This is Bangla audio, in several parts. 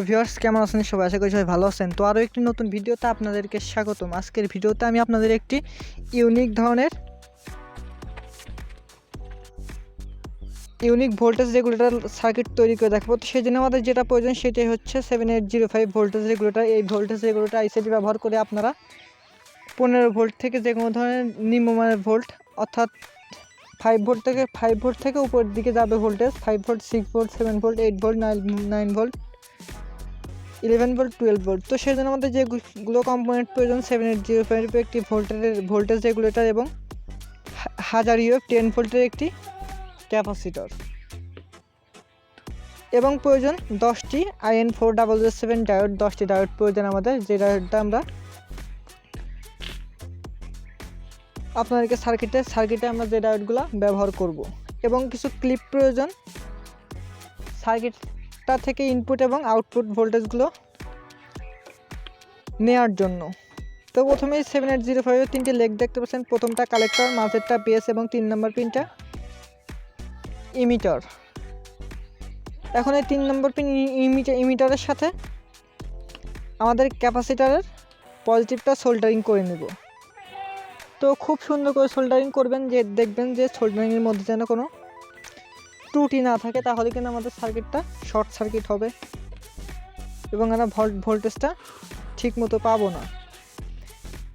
ভিউয়ার্স কেমন আছেন সবাই? আশা করি সবাই ভালো আছেন। তো আরও একটি নতুন ভিডিওতে আপনাদেরকে স্বাগতম। আজকের ভিডিওতে আমি আপনাদের একটি ইউনিক ধরনের ভোল্টেজ রেগুলেটর সার্কিট তৈরি করে দেখাবো। তো সেই জন্য আমাদের যেটা প্রয়োজন সেটাই হচ্ছে 7805 ভোল্টেজ রেগুলেটর। এই ভোল্টেজ রেগুলেটর আইসিটি ব্যবহার করে আপনারা 15 ভোল্ট থেকে যে কোনো ধরনের নিম্নমানের ভোল্ট, অর্থাৎ 5 ভোল্ট থেকে উপরের দিকে যাবে voltage, 5 volt, 6 volt, 7 volt, 8 volt, 9 volt, 11 volt, 12 volt. তো সেই জন্য আমাদের যেগুলো কম্পোনেন্ট প্রয়োজন 7805 একটি ভোল্টেজ রেগুলেটর এবং 1000 ইউএফ 10 ভোল্টের একটি ক্যাপাসিটর এবং প্রয়োজন 10টি IN40007 ডায়োড। 10টি ডায়োড প্রয়োজন আমাদের, যে ডায়োডটা আমরা আপনাদেরকে সার্কিটে আমরা যে ডায়োডগুলো ব্যবহার করব, এবং কিছু ক্লিপ প্রয়োজন সার্কিটটা থেকে ইনপুট এবং আউটপুট ভোল্টেজগুলো নেওয়ার জন্য। তো প্রথমেই 7805 এর তিনটি লেগ দেখতে পাচ্ছেন। প্রথমটা কালেক্টর, মাঝেরটা বেস এবং 3 নম্বর পিনটা ইমিটার। এখন এই 3 নম্বর পিন ইমিটারের সাথে আমাদের ক্যাপাসিটরের পজিটিভটা সোল্ডারিং করে নেব। তো খুব সুন্দর করে সোল্ডারিং করবেন, যে দেখবেন যে সোল্ডারিংয়ের মধ্যে যেন কোনো ত্রুটি না থাকে, তাহলে কিন্তু আমাদের সার্কিটটা শর্ট সার্কিট হবে এবং আমরা ভোল্টেজটা ঠিক মতো পাবো না।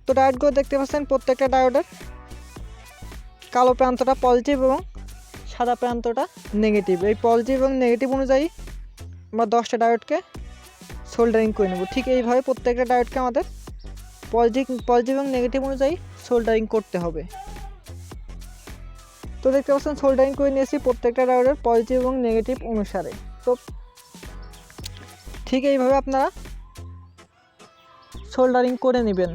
তো ডায়োডগুলো দেখতে পাচ্ছেন, প্রত্যেকটা ডায়োডের কালো প্রান্তটা পজিটিভ এবং সাদা প্রান্তটা নেগেটিভ। এই পজিটিভ এবং নেগেটিভ অনুযায়ী আমরা 10টা ডায়োডকে সোল্ডারিং করে নেব। ঠিক এইভাবে প্রত্যেকটা ডায়োডকে আমাদের পজিটিভ এবং নেগেটিভ অনুযায়ী সোল্ডারিং করতে হবে। তো দেখতে পাচ্ছেন সোল্ডারিং করে নিয়েছি প্রত্যেকটা ডায়োডের পজিটিভ এবং নেগেটিভ অনুসারে। তো ঠিক এইভাবে আপনারা সোল্ডারিং করে নেবেন।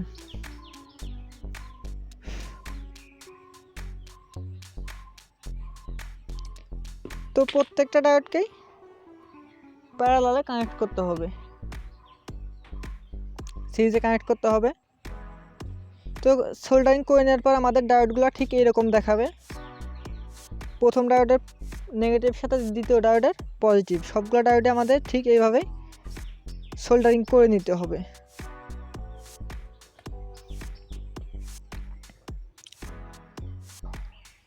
তো প্রত্যেকটা ডায়োডকেই প্যারালালে কানেক্ট করতে হবে, সিরিজে কানেক্ট করতে হবে। তো সোল্ডারিং করে নেওয়ার পর আমাদের ডায়োডগুলো ঠিক এইরকম দেখাবে। প্রথম ডায়োডের নেগেটিভ সাথে দ্বিতীয় ডায়োডের পজিটিভ, সবগুলো ডায়োডে আমাদের ঠিক এইভাবে সোল্ডারিং করে নিতে হবে।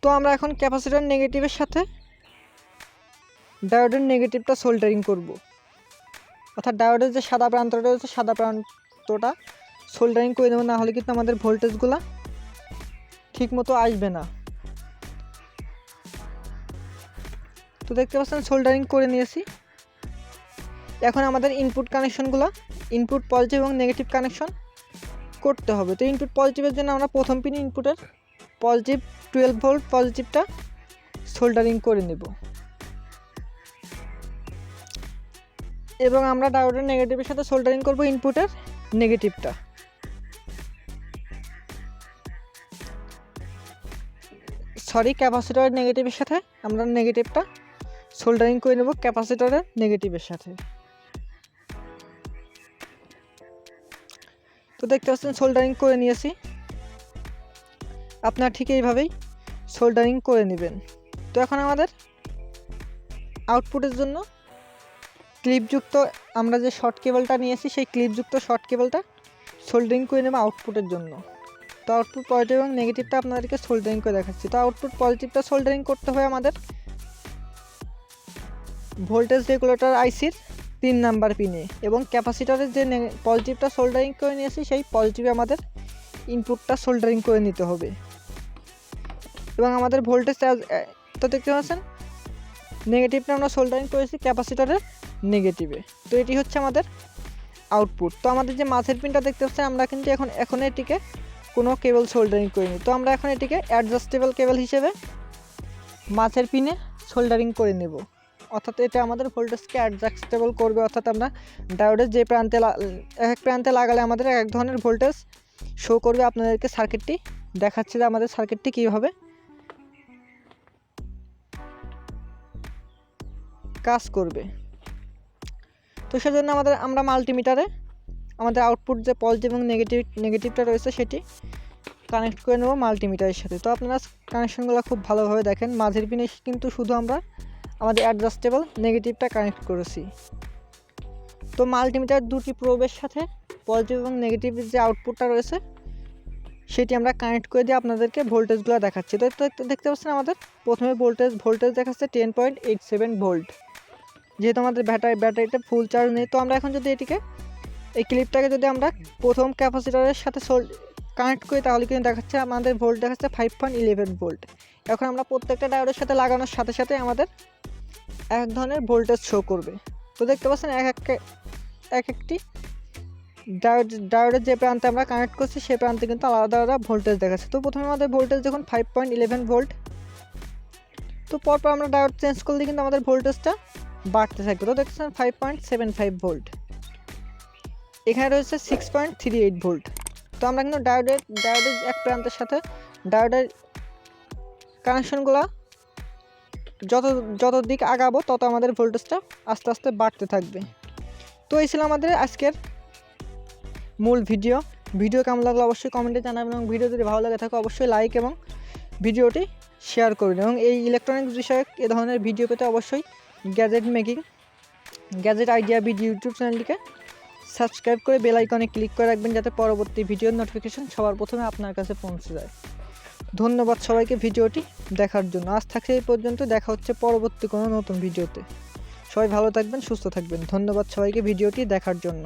তো আমরা এখন ক্যাপাসিটর নেগেটিভের সাথে ডায়োডের নেগেটিভটা সোল্ডারিং করব, অর্থাৎ ডায়োডের যে সাদা প্রান্তটা রয়েছে সাদা প্রান্তটা সোল্ডারিং করে নেব, না হলে কিন্তু আমাদের ভোল্টেজগুলো ঠিক মতো আসবে না। তো দেখতে পাচ্ছেন সোল্ডারিং করে নিয়েছি। এখন আমাদের ইনপুট কানেকশনগুলো, ইনপুট পজিটিভ এবং নেগেটিভ কানেকশন করতে হবে। তো ইনপুট পজিটিভের জন্য আমরা প্রথম পিন ইনপুটের পজিটিভ 12 ভোল্ট পজিটিভটা সোল্ডারিং করে নেব, এবং আমরা ডায়োডের নেগেটিভের সাথে সোল্ডারিং করব ইনপুটের নেগেটিভটা। ক্যাপাসিটরের নেগেটিভের সাথে আমরা নেগেটিভটা সোল্ডারিং করে নেব ক্যাপাসিটরের নেগেটিভের সাথে। তো দেখতে পাচ্ছেন সোল্ডারিং করে নিয়েছি। আপনারা ঠিক এইভাবেই সোল্ডারিং করে নেবেন। তো এখন আমাদের আউটপুটের জন্য ক্লিপযুক্ত আমরা যে শর্ট কেবলটা নিয়েছি সেই ক্লিপযুক্ত শর্ট কেবলটা সোল্ডারিং করে নেব আউটপুটের জন্য। তো আউটপুট পজিটিভ এবং নেগেটিভটা আপনাদেরকে সোল্ডারিং করে দেখাচ্ছি। তো আউটপুট পজিটিভটা সোল্ডারিং করতে হয় আমাদের ভোল্টেজ রেগুলেটর আইসির 3 নাম্বার পিনে, এবং ক্যাপাসিটরের যে পজিটিভটা সোল্ডারিং করে নিয়েছি সেই পজিটিভে আমাদের ইনপুটটা সোল্ডারিং করে নিতে হবে। এবং আমাদের ভোল্টেজ তো দেখতে পাচ্ছেন নেগেটিভটা আমরা সোল্ডারিং করেছি ক্যাপাসিটরের নেগেটিভে। তো এটি হচ্ছে আমাদের আউটপুট। তো আমাদের যে মাঝের পিনটা দেখতে পাচ্ছেন, আমরা কিন্তু এখন এটিকে কোনো কেবল সোল্ডারিং করিনি। তো আমরা এখন এটিকে অ্যাডজাস্টেবল কেবল হিসেবে মাঝের পিনে সোল্ডারিং করে নেব, অর্থাৎ এটা আমাদের ভোল্টেজকে অ্যাডজাস্টেবল করবে। অর্থাৎ আমরা ডায়োডের যে এক প্রান্তে লাগালে আমাদের এক ধরনের ভোল্টেজ শো করবে। আপনাদেরকে সার্কিটটি দেখাচ্ছি যে আমাদের সার্কিটটি কীভাবে কাজ করবে। তো সেজন্য আমরা মাল্টিমিটারে আমাদের আউটপুট যে পজিটিভ এবং নেগেটিভটা রয়েছে সেটি কানেক্ট করে নেব মাল্টিমিটারের সাথে। তো আপনারা কানেকশনগুলো খুব ভালোভাবে দেখেন। মাঝের পিনে কিন্তু শুধু আমরা আমাদের অ্যাডজাস্টেবল নেগেটিভটা কানেক্ট করেছি। তো মাল্টিমিটার দুটি প্রোবের সাথে পজিটিভ এবং নেগেটিভ যে আউটপুটটা রয়েছে সেটি আমরা কানেক্ট করে দিয়ে আপনাদেরকে ভোল্টেজগুলো দেখাচ্ছি। তো দেখতে পাচ্ছেন আমাদের প্রথমে ভোল্টেজ দেখাচ্ছে 10.87 ভোল্ট, যেহেতু আমাদের ব্যাটারিটা ফুল চার্জ নেই। তো আমরা এখন যদি এই ক্লিপটাকে যদি আমরা প্রথম ক্যাপাসিটরের সাথে কানেক্ট করি তাহলে কিন্তু দেখাচ্ছে আমাদের ভোল্ট দেখাচ্ছে 5.11 ভোল্ট। এখন আমরা প্রত্যেকটা ডায়োডের সাথে লাগানোর সাথে সাথে আমাদের এক ধরনের ভোল্টেজ শো করবে। তো দেখতে পাচ্ছেন এক একটি ডায়োডের যে প্রান্তে আমরা কানেক্ট করছি সে প্রান্তে কিন্তু আলাদা আলাদা ভোল্টেজ দেখাচ্ছে। তো প্রথমে আমাদের ভোল্টেজ দেখুন 5.11 ভোল্ট। তো পরপর আমরা ডায়োড চেঞ্জ করলে কিন্তু আমাদের ভোল্টেজটা বাড়তে থাকবে। তো দেখছেন 5.75 ভোল্ট, এখানে রয়েছে 6.38 ভোল্ট। তো আমরা কিন্তু ডায়োডের এক প্রান্তের সাথে ডায়োডের কানেকশনগুলো যত দিক আগাবো তত আমাদের ভোল্টেজটা আস্তে আস্তে বাড়তে থাকবে। তো এই ছিল আমাদের আজকের মূল ভিডিও কেমন লাগলো অবশ্যই কমেন্টে জানাবেন, এবং ভিডিও যদি ভালো লাগে থাকে অবশ্যই লাইক এবং ভিডিওটি শেয়ার করুন। এবং এই ইলেকট্রনিক্স বিষয়ক এ ধরনের ভিডিও পেতে অবশ্যই গ্যাজেট আইডিয়া ভিডিও ইউটিউব চ্যানেলটিকে সাবস্ক্রাইব করে বেল আইকনে ক্লিক করে রাখবেন, যাতে পরবর্তী ভিডিওর নোটিফিকেশন সবার প্রথমে আপনার কাছে পৌঁছে যায়। ধন্যবাদ সবাইকে ভিডিওটি দেখার জন্য। আজ থাকছে এই পর্যন্ত, দেখা হচ্ছে পরবর্তী কোনো নতুন ভিডিওতে। সবাই ভালো থাকবেন, সুস্থ থাকবেন। ধন্যবাদ সবাইকে ভিডিওটি দেখার জন্য।